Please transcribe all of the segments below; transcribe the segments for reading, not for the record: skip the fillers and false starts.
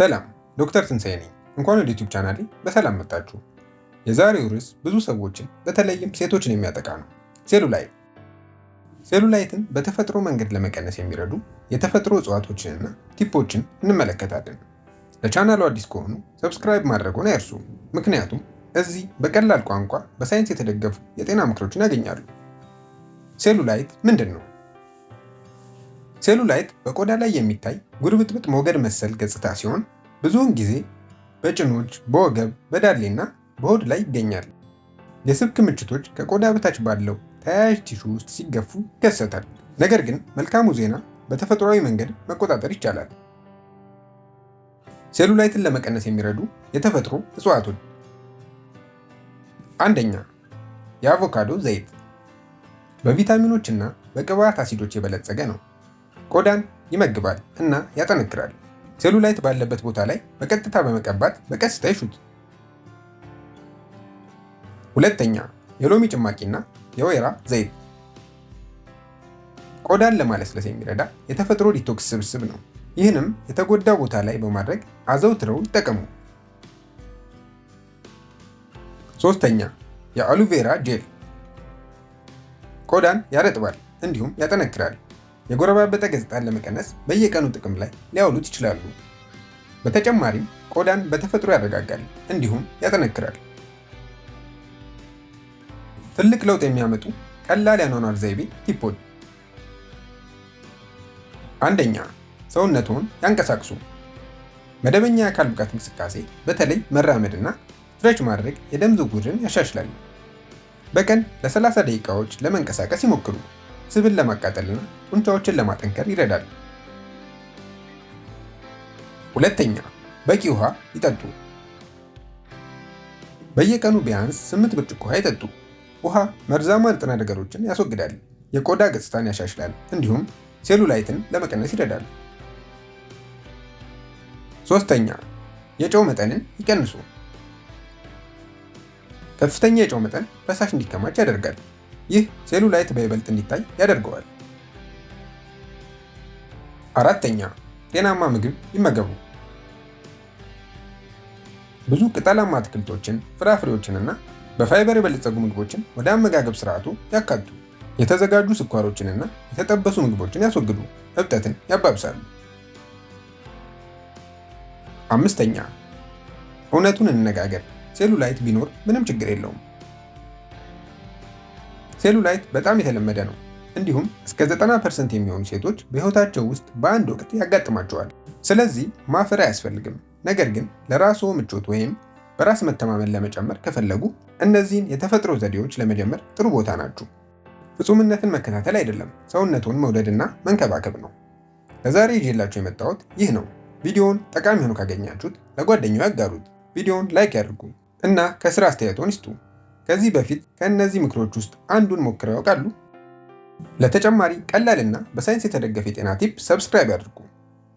ሰላም፣ ዶክተር ትንሳኤ ነኝ። እንኳን ወደ ዩቲዩብ ቻናሌ በሰላም መጣችሁ። የዛሬው ርዕስ ብዙ ሰዎችን በተለይም ሴቶችን የሚያጠቃ ነው። ሴሉላይት። ሴሉላይትን በተፈጥሮ መንገድ ለመቀነስ የሚረዱ የተፈጥሮ እጽዋቶችንና ቲፖችን እንመለከታለን። ለቻናሉ አዲስ ከሆኑ ሰብስክራይብ ማድረግዎን አይርሱ፣ ምክንያቱም እዚህ በቀላል ቋንቋ በሳይንስ የተደገፉ የጤና ምክሮችን ያገኛሉ። ሴሉላይት ምንድን ነው? ሴሉላይት በቆዳ ላይ የሚታይ ጉርብጥብጥ ሞገድ መሰል ገጽታ ሲሆን ብዙውን ጊዜ በጭኖች፣ በወገብ፣ በዳሌና በሆድ ላይ ይገኛል። የስብ ክምችቶች ከቆዳ በታች ባለው ተያያዥ ቲሹ ውስጥ ሲገፉ ይከሰታል። ነገር ግን መልካሙ ዜና በተፈጥሯዊ መንገድ መቆጣጠር ይቻላል። ሴሉላይትን ለመቀነስ የሚረዱ የተፈጥሮ እጽዋቶች። አንደኛ፣ የአቮካዶ ዘይት በቪታሚኖች እና በቅባት አሲዶች የበለጸገ ነው። ቆዳን ይመግባል እና ያጠነክራል። ሴሉላይት ባለበት ቦታ ላይ በቀጥታ በመቀባት በቀስታ ይሹት። ሁለተኛ፣ የሎሚ ጭማቂና የወይራ ዘይት ቆዳን ለማለስለስ የሚረዳ የተፈጥሮ ዲቶክስ ስብስብ ነው። ይህንም የተጎዳ ቦታ ላይ በማድረግ አዘውትረው ይጠቀሙ። ሶስተኛ፣ የአሎቬራ ጄል ቆዳን ያረጥባል እንዲሁም ያጠነክራል። የጎረባበጠ ገጽታን ለመቀነስ በየቀኑ ጥቅም ላይ ሊያውሉት ይችላሉ። በተጨማሪም ቆዳን በተፈጥሮ ያረጋጋል እንዲሁም ያጠነክራል። ትልቅ ለውጥ የሚያመጡ ቀላል የአኗኗር ዘይቤ ቲፖች። አንደኛ፣ ሰውነትዎን ያንቀሳቅሱ። መደበኛ የአካል ብቃት እንቅስቃሴ በተለይ መራመድና ስትሬች ማድረግ የደም ዝውውርን ያሻሽላል። በቀን ለ30 ደቂቃዎች ለመንቀሳቀስ ይሞክሩ። ስብን ለማቃጠልና ጡንቻዎችን ለማጠንከር ይረዳል። ሁለተኛ፣ በቂ ውሃ ይጠጡ። በየቀኑ ቢያንስ 8 ብርጭቆ ውሃ ይጠጡ። ውሃ መርዛማ ንጥረ ነገሮችን ያስወግዳል፣ የቆዳ ገጽታን ያሻሽላል እንዲሁም ሴሉላይትን ለመቀነስ ይረዳል። ሶስተኛ፣ የጨው መጠንን ይቀንሱ። ከፍተኛ የጨው መጠን ፈሳሽ እንዲከማች ያደርጋል። ይህ ሴሉላይት በይበልጥ እንዲታይ ያደርገዋል። አራተኛ፣ ጤናማ ምግብ ይመገቡ። ብዙ ቅጠላማ አትክልቶችን፣ ፍራፍሬዎችንና በፋይበር የበለጸጉ ምግቦችን ወደ አመጋገብ ስርዓቱ ያካቱ። የተዘጋጁ ስኳሮችንና የተጠበሱ ምግቦችን ያስወግዱ፣ እብጠትን ያባብሳሉ። አምስተኛ፣ እውነቱን እንነጋገር። ሴሉላይት ቢኖር ምንም ችግር የለውም። ሴሉላይት በጣም የተለመደ ነው፣ እንዲሁም እስከ 90% የሚሆኑ ሴቶች በህይወታቸው ውስጥ በአንድ ወቅት ያጋጥማቸዋል። ስለዚህ ማፈር አያስፈልግም። ነገር ግን ለራስዎ ምቾት ወይም በራስ መተማመን ለመጨመር ከፈለጉ እነዚህን የተፈጥሮ ዘዴዎች ለመጀመር ጥሩ ቦታ ናችሁ። ፍጹምነትን መከታተል አይደለም፣ ሰውነቱን መውደድና መንከባከብ ነው። ለዛሬ ይዤላችሁ የመጣሁት ይህ ነው። ቪዲዮውን ጠቃሚ ሆኖ ካገኛችሁት ለጓደኛው ያጋሩት፣ ቪዲዮውን ላይክ ያድርጉ እና ከስራ አስተያየቶን ይስጡ። ከዚህ በፊት ከእነዚህ ምክሮች ውስጥ አንዱን ሞክረው ያውቃሉ? ለተጨማሪ ቀላልና በሳይንስ የተደገፈ የጤና ቲፕ ሰብስክራይብ ያድርጉ።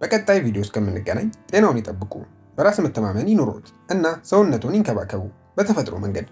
በቀጣይ ቪዲዮ እስከምንገናኝ ጤናውን ይጠብቁ፣ በራስ መተማመን ይኑሮት እና ሰውነቱን ይንከባከቡ በተፈጥሮ መንገድ።